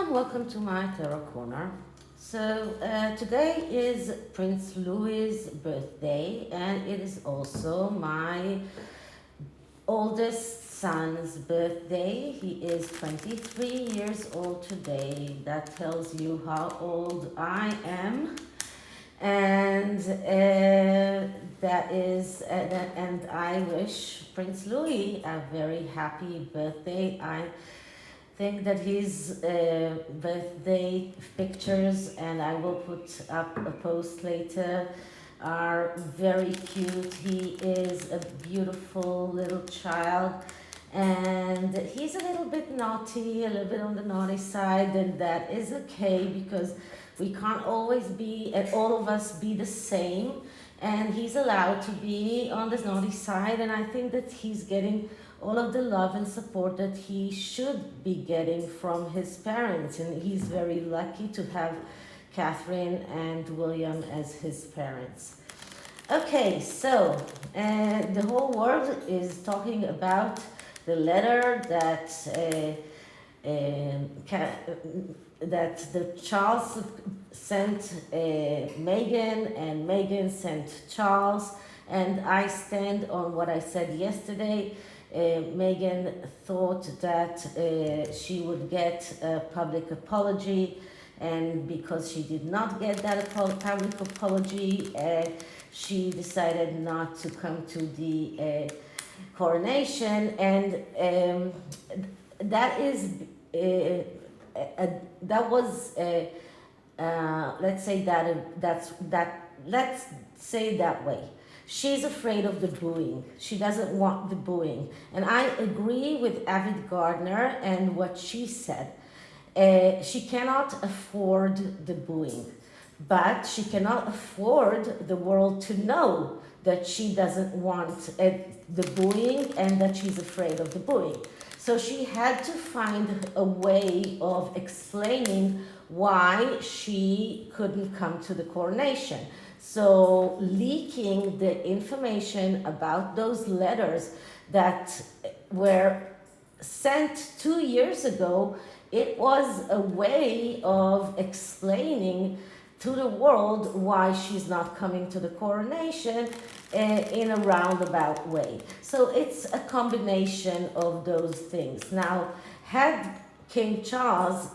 and welcome to my Tarot Corner. So today is Prince Louis's birthday, and it is also my oldest son's birthday. He is 23 years old today. That tells you how old I am. And and I wish Prince Louis a very happy birthday. I think that his birthday pictures, and I will put up a post later, are very cute. He is a beautiful little child, and he's a little bit naughty, a little bit on the naughty side, and that is okay because we can't always be, all of us be the same, and he's allowed to be on the naughty side, and I think that he's getting all of the love and support that he should be getting from his parents, and he's very lucky to have Catherine and William as his parents. Okay, so the whole world is talking about the letter that the Charles sent Meghan, and Meghan sent Charles, and I stand on what I said yesterday. Meghan thought that she would get a public apology, and because she did not get that public apology, she decided not to come to the coronation, and that is that was let's say let's say that way. She's afraid of the booing. She doesn't want the booing. And I agree with Avid Gardner and what she said. She cannot afford the booing, but she cannot afford the world to know that she doesn't want the booing and that she's afraid of the booing. So she had to find a way of explaining why she couldn't come to the coronation. So leaking the information about those letters that were sent 2 years ago, it was a way of explaining to the world why she's not coming to the coronation in a roundabout way. So it's a combination of those things. Now, had King Charles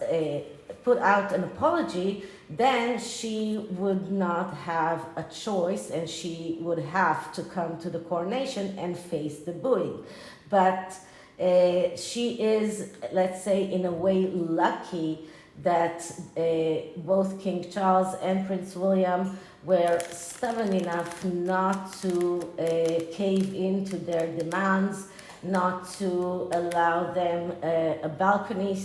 put out an apology, then she would not have a choice, and she would have to come to the coronation and face the booing. But she is, let's say, in a way lucky that both King Charles and Prince William were stubborn enough not to cave into their demands, not to allow them a balcony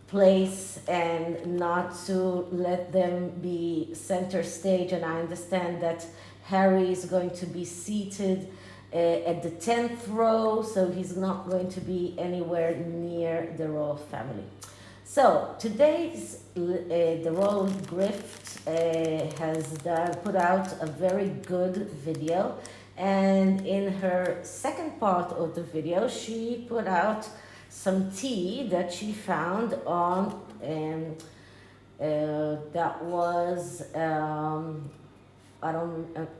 place, and not to let them be center stage. And I understand that Harry is going to be seated at the 10th row, so he's not going to be anywhere near the royal family. So today's the Royal Grift has put out a very good video, and in her second part of the video she put out some tea that she found on that was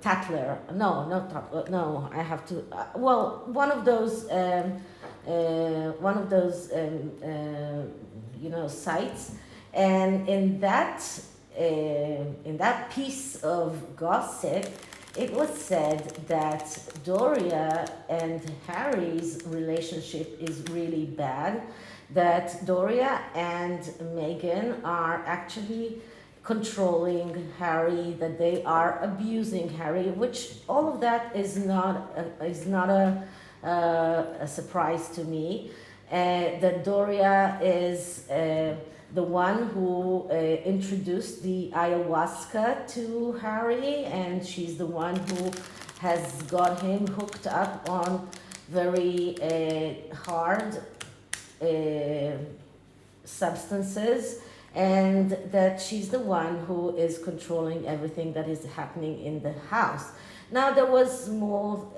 Tatler. No, not Tatler. No, I have to. Well, one of those sites, and in that piece of gossip, it was said that Doria and Harry's relationship is really bad, that Doria and Meghan are actually controlling Harry, that they are abusing Harry, which all of that is not a surprise to me. That Doria is the one who introduced the ayahuasca to Harry, and she's the one who has got him hooked up on very hard substances, and that she's the one who is controlling everything that is happening in the house. Now there was more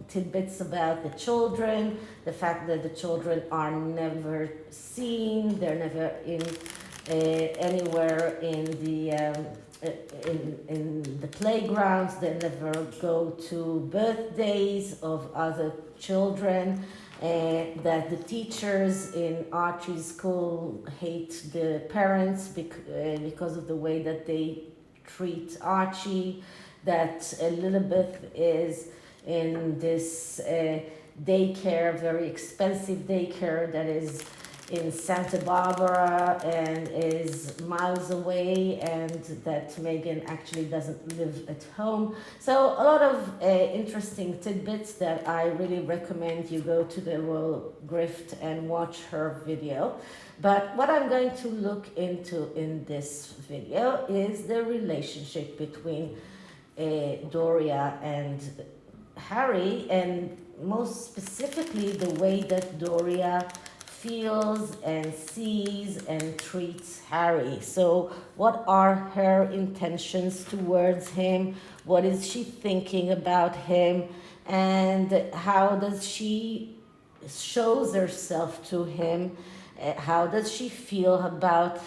tidbits about the children, the fact that the children are never seen, they're never in anywhere in the playgrounds, they never go to birthdays of other children, that the teachers in Archie's school hate the parents because of the way that they treat Archie, that Elizabeth is in this daycare, very expensive daycare that is in Santa Barbara and is miles away, and that Meghan actually doesn't live at home. So a lot of interesting tidbits that I really recommend you go to the Royal Grift and watch her video. But what I'm going to look into in this video is the relationship between Doria and Harry, and most specifically the way that Doria feels and sees and treats Harry. So what are her intentions towards him? What is she thinking about him? And how does she shows herself to him? How does she feel about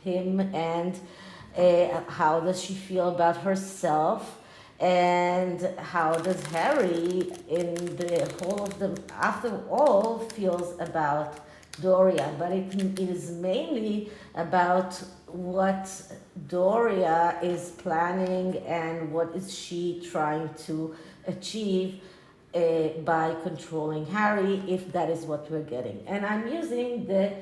him? And how does she feel about herself? And how does Harry, in the whole of them, after all, feels about Doria? But it is mainly about what Doria is planning and what is she trying to achieve by controlling Harry, if that is what we're getting. And I'm using the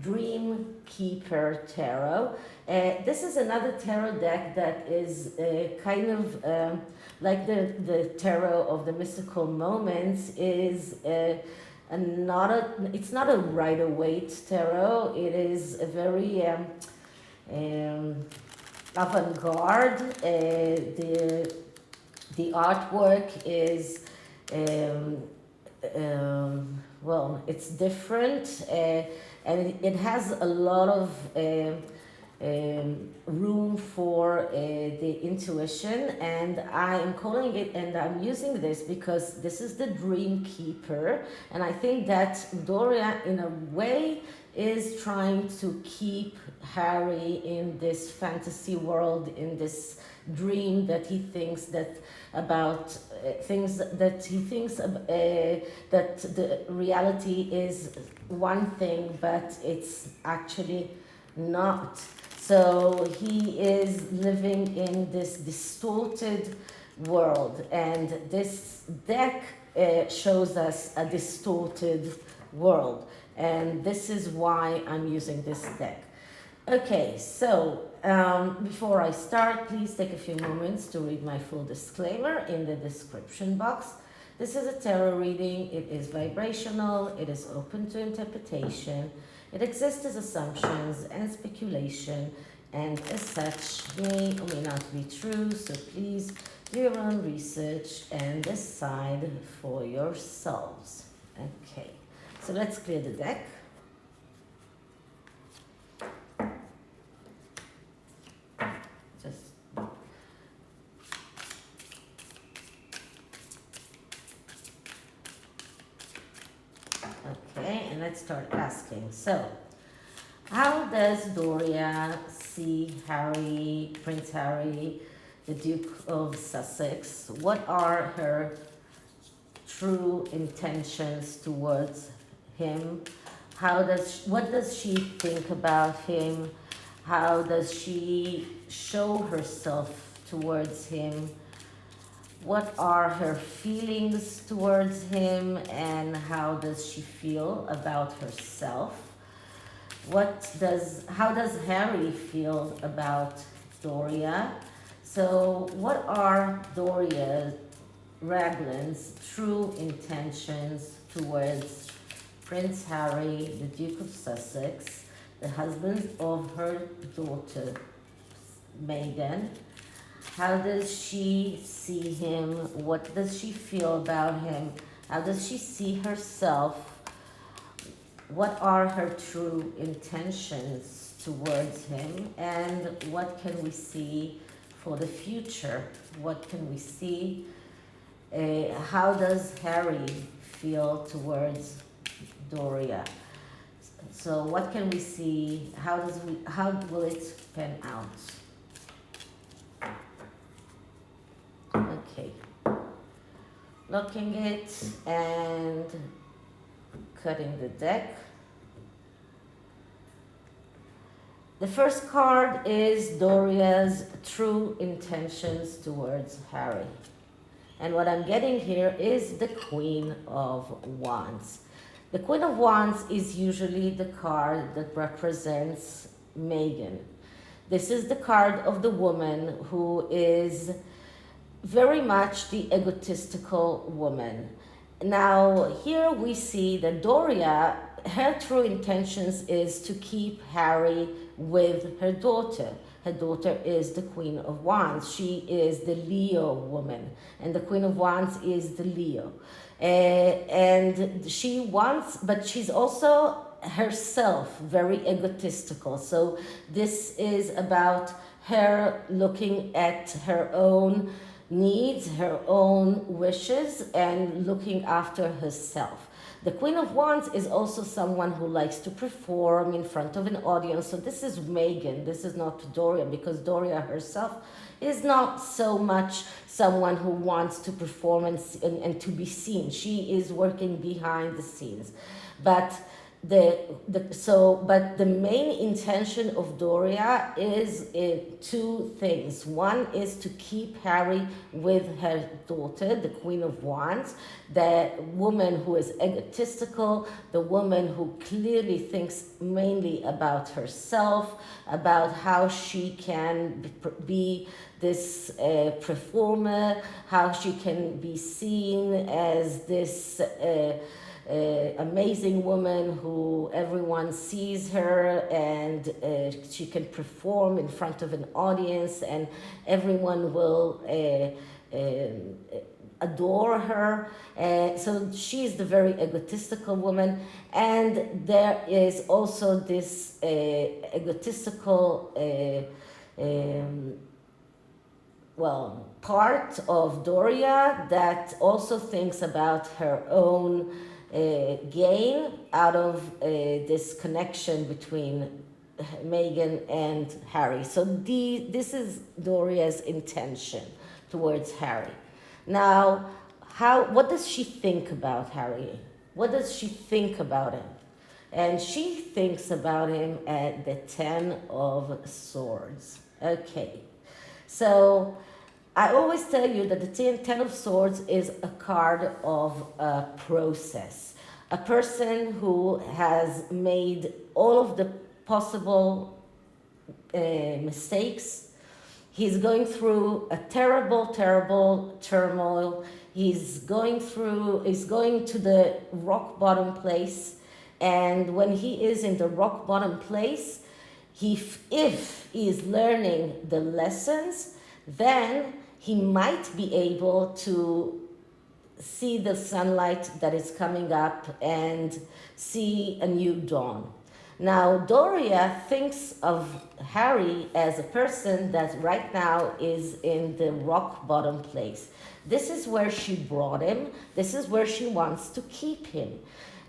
Dreamkeeper Tarot. This is another tarot deck that is kind of like the tarot of the mystical moments. Is it's not a Rider-Waite tarot. It is a very avant-garde. The artwork is well, it's different, and it has a lot of room for the intuition, and I am calling it, and I'm using this because this is the Dream Keeper, and I think that Doria in a way is trying to keep Harry in this fantasy world, in this dream that he thinks that about things that he thinks that the reality is one thing, but it's actually not. So he is living in this distorted world, and this deck shows us a distorted world, and this is why I'm using this deck. Okay, so before I start, please take a few moments to read my full disclaimer in the description box. This is a tarot reading. It is vibrational. It is open to interpretation. It exists as assumptions and speculation, and as such may or may not be true, so please do your own research and decide for yourselves. Okay, so let's clear the deck. Okay, and let's start asking. So, how does Doria see Harry, Prince Harry, the Duke of Sussex? What are her true intentions towards him? What does she think about him? How does she show herself towards him? What are her feelings towards him, and how does she feel about herself? How does Harry feel about Doria? So what are Doria Raglan's true intentions towards Prince Harry, the Duke of Sussex, the husband of her daughter Meghan? How does she see him? What does she feel about him? How does she see herself? What are her true intentions towards him? And what can we see for the future. What can we see? How does Harry feel towards Doria? So what can we see? How will it pan out? Okay. Looking it and cutting the deck. The first card is Doria's true intentions towards Harry. And what I'm getting here is the Queen of Wands. The Queen of Wands is usually the card that represents Meghan. This is the card of the woman who is very much the egotistical woman. Now, here we see that Doria, her true intentions is to keep Harry with her daughter. Her daughter is the Queen of Wands. She is the Leo woman, and the Queen of Wands is the Leo. And she wants, but she's also herself very egotistical. So this is about her looking at her own needs, her own wishes, and looking after herself. The Queen of Wands is also someone who likes to perform in front of an audience. So this is Meghan, this is not Doria, because Doria herself is not so much someone who wants to perform and to be seen. She is working behind the scenes. But the main intention of Doria is two things. One is to keep Harry with her daughter, the Queen of Wands, the woman who is egotistical, the woman who clearly thinks mainly about herself, about how she can be this performer, how she can be seen as this amazing woman who everyone sees her, and she can perform in front of an audience and everyone will adore her. So she is the very egotistical woman, and there is also this egotistical part of Doria that also thinks about her own gain out of this connection between Meghan and Harry. So this is Doria's intention towards Harry. Now, what does she think about Harry? What does she think about him? And she thinks about him at the 10 of Swords. Okay, so I always tell you that the 10 of Swords is a card of a process. A person who has made all of the possible mistakes. He's going through a terrible, terrible turmoil. He's going to the rock bottom place. And when he is in the rock bottom place, if he is learning the lessons, then he might be able to see the sunlight that is coming up and see a new dawn. Now, Doria thinks of Harry as a person that right now is in the rock bottom place. This is where she brought him. This is where she wants to keep him.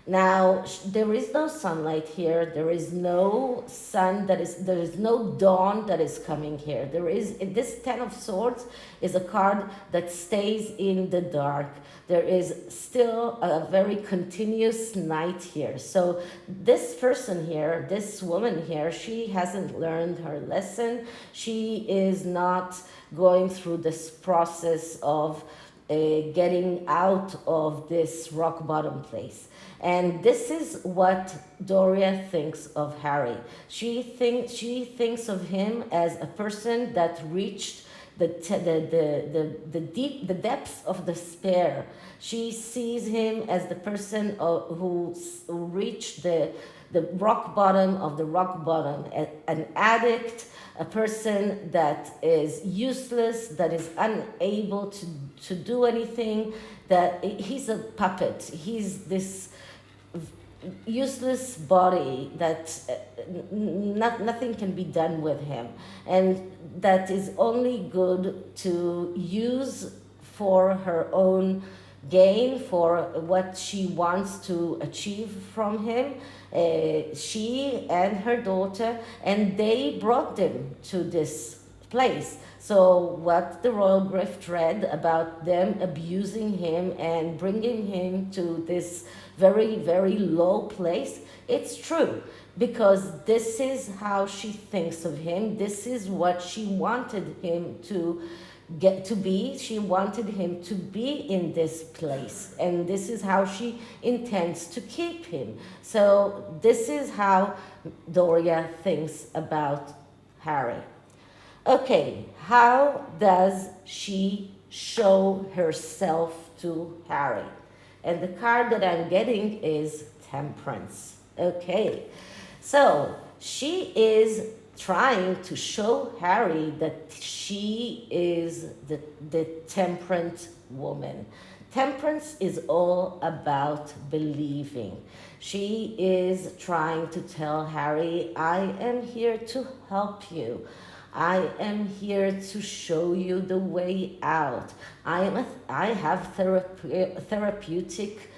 Now, there is no sunlight here. There is no sun there is no dawn that is coming here. This 10 of Swords is a card that stays in the dark. There is still a very continuous night here. So this person here, this woman here, she hasn't learned her lesson. She is not going through this process of getting out of this rock bottom place. And this is what Doria thinks of Harry. She thinks of him as a person that reached the depths of despair. She sees him as the person who reached the rock bottom of the rock bottom, an addict, a person that is useless, that is unable to do anything, that he's a puppet. He's this useless body that nothing can be done with him, and that is only good to use for her own gain, for what she wants to achieve from him. She and her daughter, and they brought them to this place. So what the royal grift read about them abusing him and bringing him to this very, very low place, it's true, because this is how she thinks of him. This is what she wanted him to get to be. She wanted him to be in this place, and this is how she intends to keep him. So this is how Doria thinks about Harry. Okay, how does she show herself to Harry? And the card that I'm getting is Temperance. Okay, so she is trying to show Harry that she is the temperate woman. Temperance is all about believing. She is trying to tell Harry, I am here to help you. I am here to show you the way out. I have therapeutic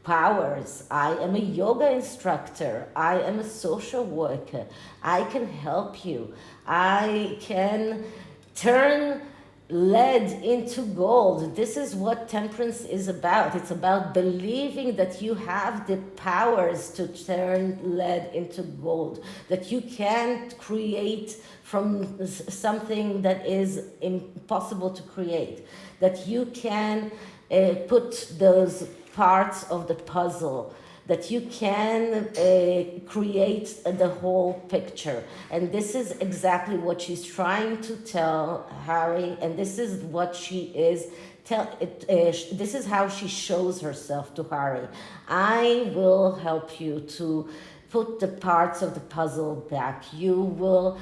powers. I am a yoga instructor. I am a social worker. I can help you. I can turn lead into gold. This is what temperance is about. It's about believing that you have the powers to turn lead into gold, that you can create from something that is impossible to create, that you can put those parts of the puzzle, that you can create the whole picture. And this is exactly what she's trying to tell Harry, and this is what she is this is how she shows herself to Harry. I will help you to put the parts of the puzzle back. You will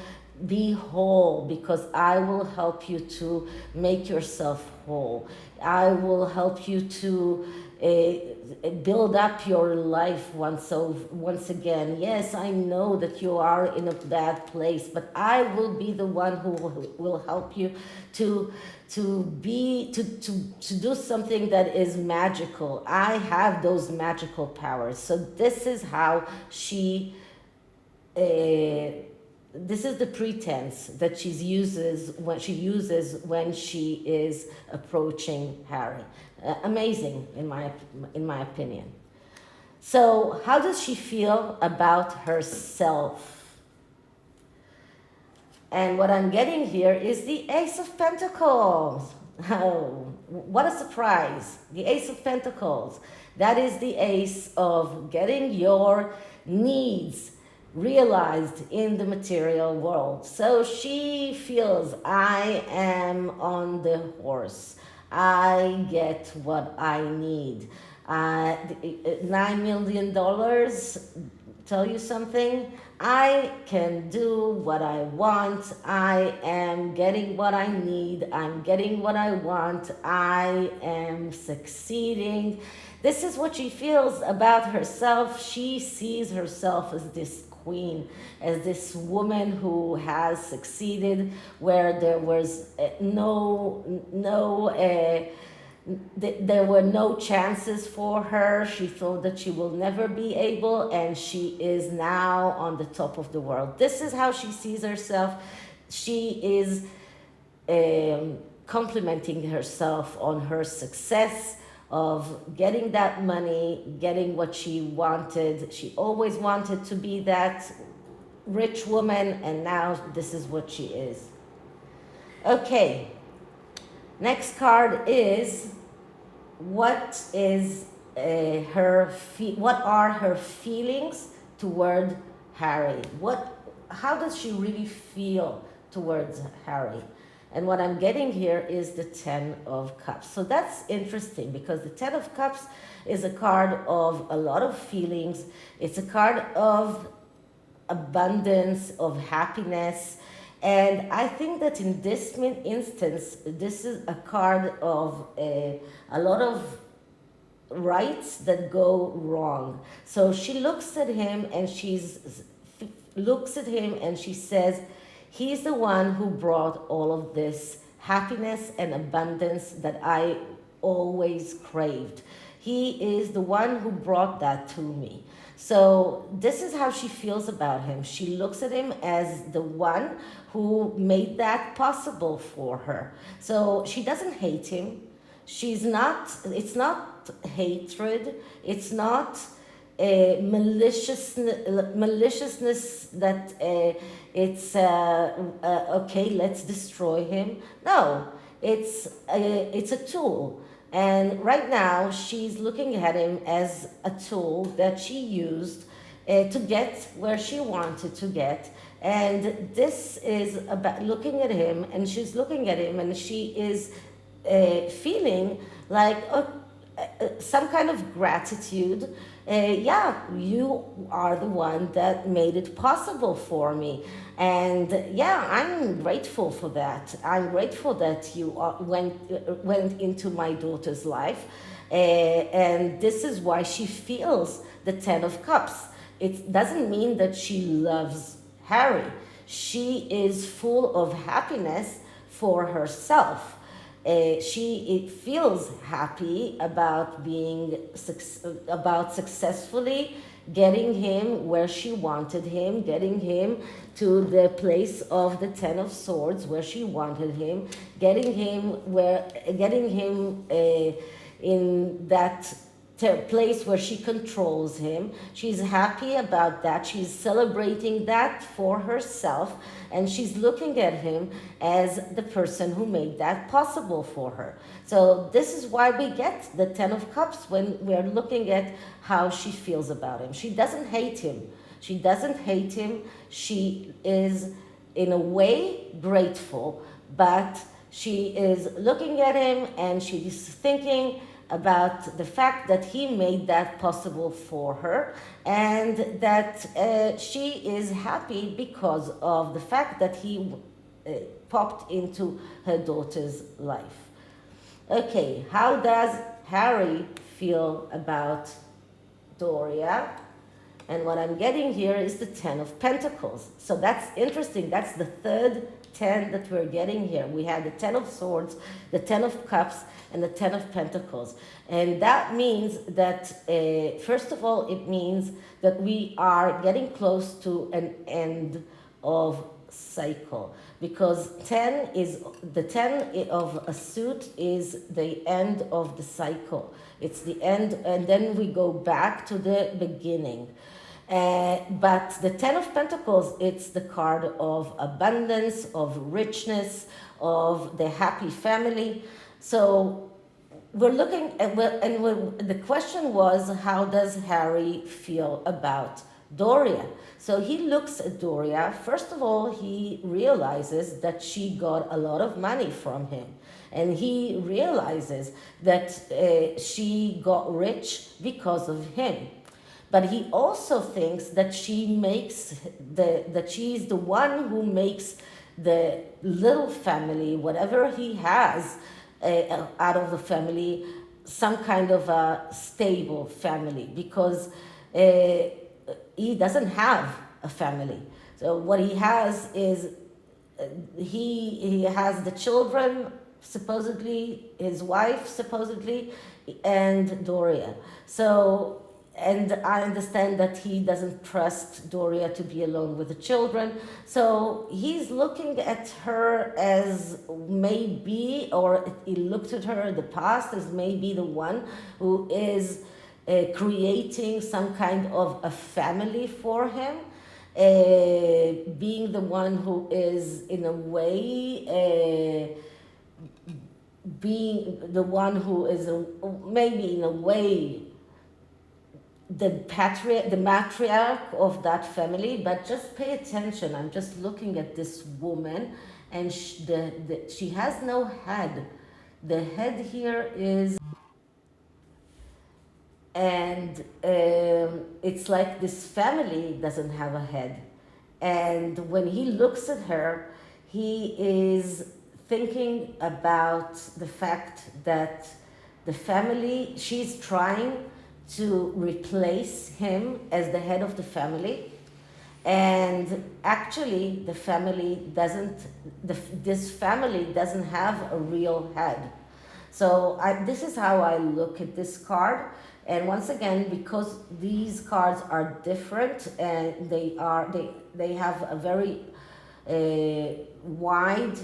be whole, because I will help you to make yourself whole. I will help you to build up your life once again. Yes, I know that you are in a bad place, but I will be the one who will help you to do something that is magical. I have those magical powers. So this is how she this is the pretense that she uses when she is approaching Harry. Amazing, in my opinion. So how does she feel about herself? And what I'm getting here is the Ace of Pentacles. Oh, what a surprise. The Ace of Pentacles. That is the ace of getting your needs realized in the material world. So she feels, I am on the horse. I get what I need. $9 million, tell you something? I can do what I want. I am getting what I need. I'm getting what I want. I am succeeding. This is what she feels about herself. She sees herself as this queen, as this woman who has succeeded, where there was there were no chances for her. She thought that she will never be able, and she is now on the top of the world. This is how she sees herself. She is complimenting herself on her success of getting that money, getting what she wanted. She always wanted to be that rich woman, and now this is what she is. Okay, next card is what are her feelings toward Harry? How does she really feel towards Harry? And what I'm getting here is the Ten of Cups. So that's interesting, because the Ten of Cups is a card of a lot of feelings. It's a card of abundance, of happiness. And I think that in this instance, this is a card of a lot of rights that go wrong. So she looks at him and she's looks at him and she says, he's the one who brought all of this happiness and abundance that I always craved. He is the one who brought that to me. So this is how she feels about him. She looks at him as the one who made that possible for her. So she doesn't hate him. It's not hatred. It's not maliciousness that it's okay, let's destroy him. No, it's a tool. And right now, she's looking at him as a tool that she used to get where she wanted to get. And this is about looking at him, and she's looking at him, and she is feeling like some kind of gratitude. Yeah, you are the one that made it possible for me. And yeah, I'm grateful for that. I'm grateful that you went into my daughter's life. And this is why she feels the Ten of Cups. It doesn't mean that she loves Harry. She is full of happiness for herself. She feels happy about successfully getting him where she wanted him, getting him to the place of the Ten of Swords where she wanted him, getting him in that place where she controls him. She's happy about that. She's celebrating that for herself, and she's looking at him as the person who made that possible for her. So this is why we get the Ten of Cups when we're looking at how she feels about him. She doesn't hate him. She doesn't hate him. She is, in a way, grateful, but she is looking at him and she's thinking about the fact that he made that possible for her, and that she is happy because of the fact that he popped into her daughter's life. Okay, how does Harry feel about Doria? And what I'm getting here is the Ten of Pentacles. So that's interesting. That's the third 10 that we're getting here. We had the 10 of Swords, the 10 of Cups, and the 10 of Pentacles. And that means that, first of all, it means that we are getting close to an end of cycle. Because the 10 of a suit is the end of the cycle. It's the end, and then we go back to the beginning. But the Ten of Pentacles, it's the card of abundance, of richness, of the happy family. So we're looking at, the question was, how does Harry feel about Doria? So he looks at Doria. First of all, he realizes that she got a lot of money from him. And he realizes that she got rich because of him. But he also thinks that that she's the one who makes the little family, whatever he has out of the family, some kind of a stable family, because he doesn't have a family. So what he has is he has the children, supposedly, his wife, supposedly, and Doria. So, and I understand that he doesn't trust Doria to be alone with the children. So he's looking at her as maybe, or he looked at her in the past as maybe the one who is creating some kind of a family for him. Being the one who is, in a way, being the one who is maybe in a way the matriarch of that family. But just pay attention. I'm just looking at this woman, and she has no head. The head here is, and it's like this family doesn't have a head. And when he looks at her, he is thinking about the fact that the family, she's trying to replace him as the head of the family. And actually, the family doesn't, this family doesn't have a real head. So this is how I look at this card. And once again, because these cards are different and they have a very wide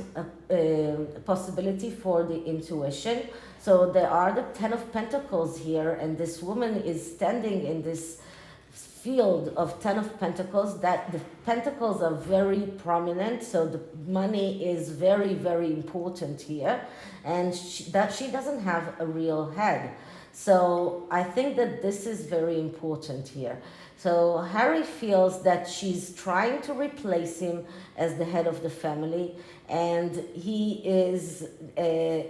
possibility for the intuition. So there are the Ten of Pentacles here, and this woman is standing in this field of Ten of Pentacles, that the pentacles are very prominent, so the money is very, very important here, and she doesn't have a real head. So I think that this is very important here. So Harry feels that she's trying to replace him as the head of the family, and he is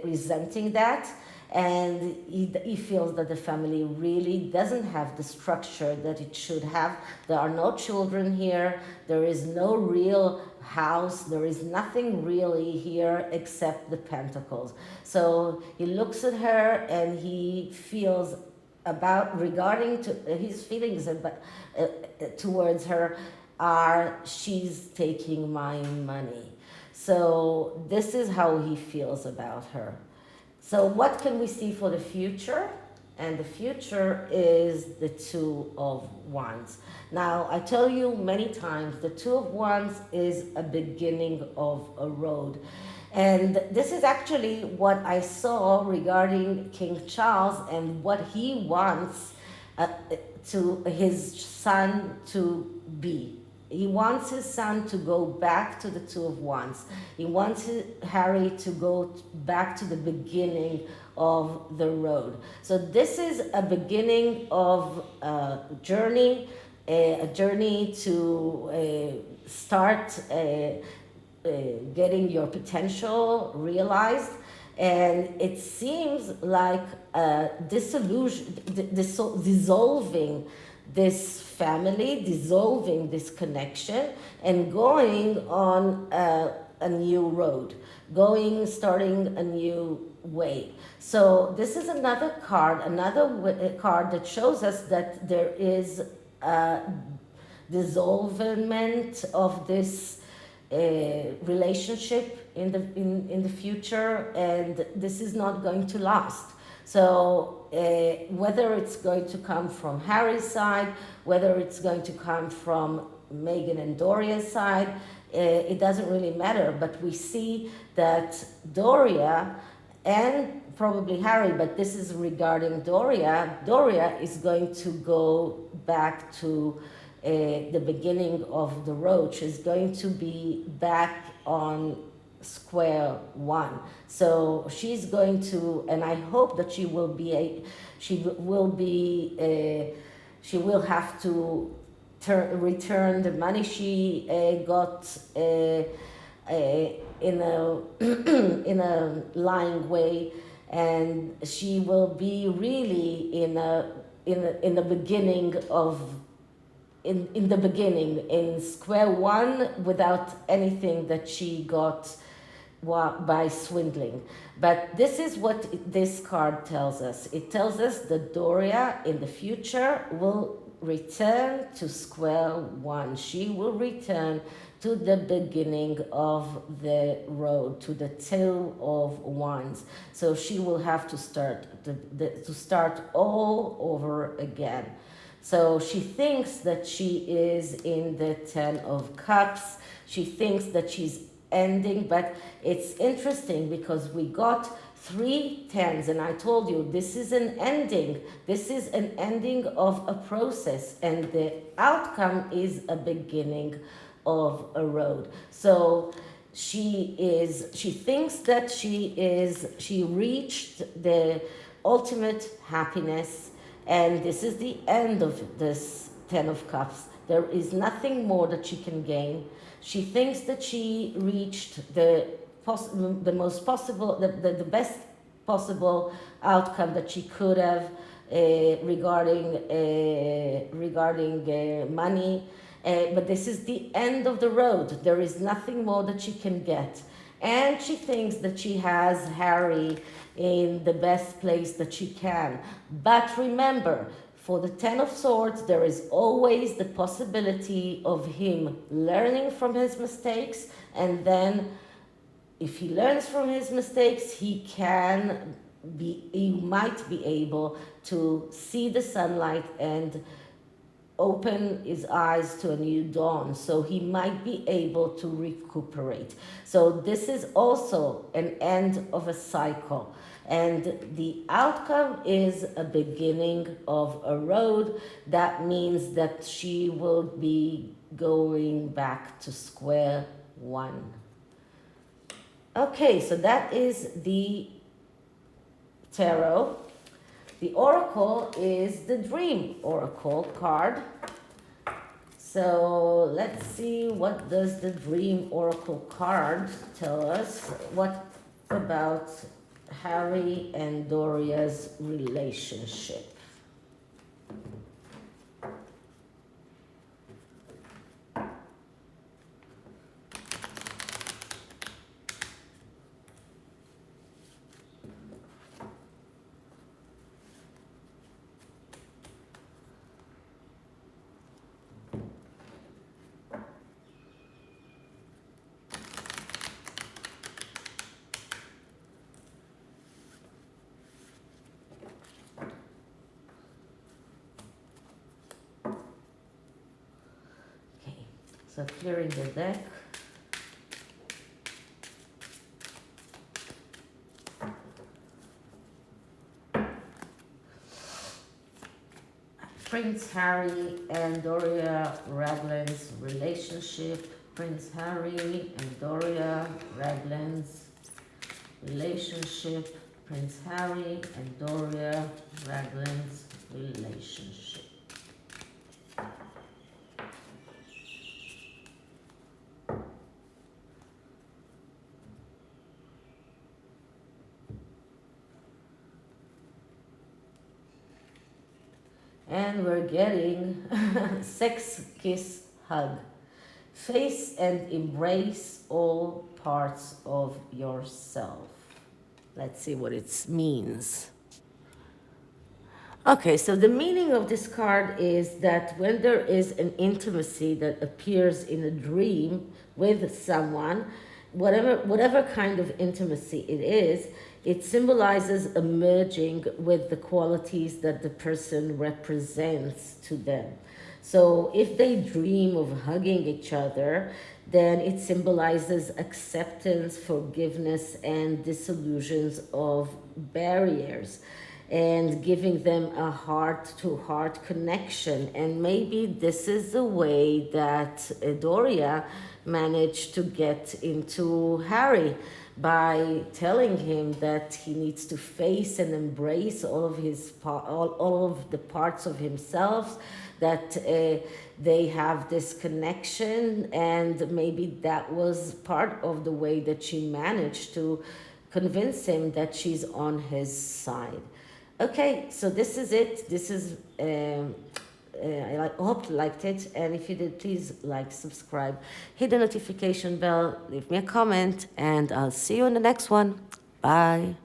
resenting that. And he feels that the family really doesn't have the structure that it should have. There are no children here. There is no real house. There is nothing really here except the pentacles. So he looks at her and he feels regarding to his feelings towards her are, she's taking my money. So this is how he feels about her. So what can we see for the future? And the future is the Two of Wands. Now, I tell you many times, the Two of Wands is a beginning of a road. And this is actually what I saw regarding King Charles and what he wants to his son to be. He wants his son to go back to the Two of Wands. He wants Harry to go back to the beginning of the road. So this is a beginning of a journey to start getting your potential realized. And it seems like dissolving this family, dissolving this connection, and going on a new road, starting a new way. So this is another card that shows us that there is a dissolvement of this relationship in the future, and this is not going to last. So whether it's going to come from Harry's side, whether it's going to come from Meghan and Doria's side, it doesn't really matter. But we see that Doria and probably Harry, but this is regarding Doria, Doria is going to go back to the beginning of the road. She's going to be back on square one. So she's going to, and I hope that she will have to return the money she got in a in a lying way, and she will be really in the beginning of in square one without anything that she got by swindling. But this is what this card tells us. It tells us that Doria in the future will return to square one. She will return to the beginning of the road, to the Two of Wands. So she will have to start to start all over again. So she thinks that she is in the Ten of Cups. She thinks that she's ending, but it's interesting because we got 3 tens, and I told you this is an ending. This is an ending of a process, and the outcome is a beginning of a road. So she thinks that she reached the ultimate happiness, and this is the end of this Ten of Cups. There is nothing more that she can gain. She thinks that she reached the most possible, the best possible outcome that she could have regarding money. But this is the end of the road. There is nothing more that she can get. And she thinks that she has Harry in the best place that she can. But remember, For the Ten of Swords, there is always the possibility of him learning from his mistakes, and then if he learns from his mistakes, he might be able to see the sunlight and open his eyes to a new dawn. So he might be able to recuperate. So this is also an end of a cycle. And the outcome is a beginning of a road. That means that she will be going back to square one. Okay, so that is the tarot. The oracle is the dream oracle card. So let's see, what does the dream oracle card tell us? What about Harry and Doria's relationship? So clearing the deck. Prince Harry and Doria Raglan's relationship. Prince Harry and Doria Raglan's relationship. Prince Harry and Doria Raglan's relationship. And we're getting sex, kiss, hug. Face and embrace all parts of yourself. Let's see what it means. Okay, so the meaning of this card is that when there is an intimacy that appears in a dream with someone, whatever kind of intimacy it is, it symbolizes a merging with the qualities that the person represents to them. So if they dream of hugging each other, then it symbolizes acceptance, forgiveness, and dissolutions of barriers, and giving them a heart-to-heart connection. And maybe this is the way that Doria managed to get into Harry, by telling him that he needs to face and embrace all of the parts of himself, that they have this connection, and maybe that was part of the way that she managed to convince him that she's on his side. Okay, so this is it. This is I hope you liked it, and if you did, please like, subscribe, hit the notification bell, leave me a comment, and I'll see you in the next one. Bye.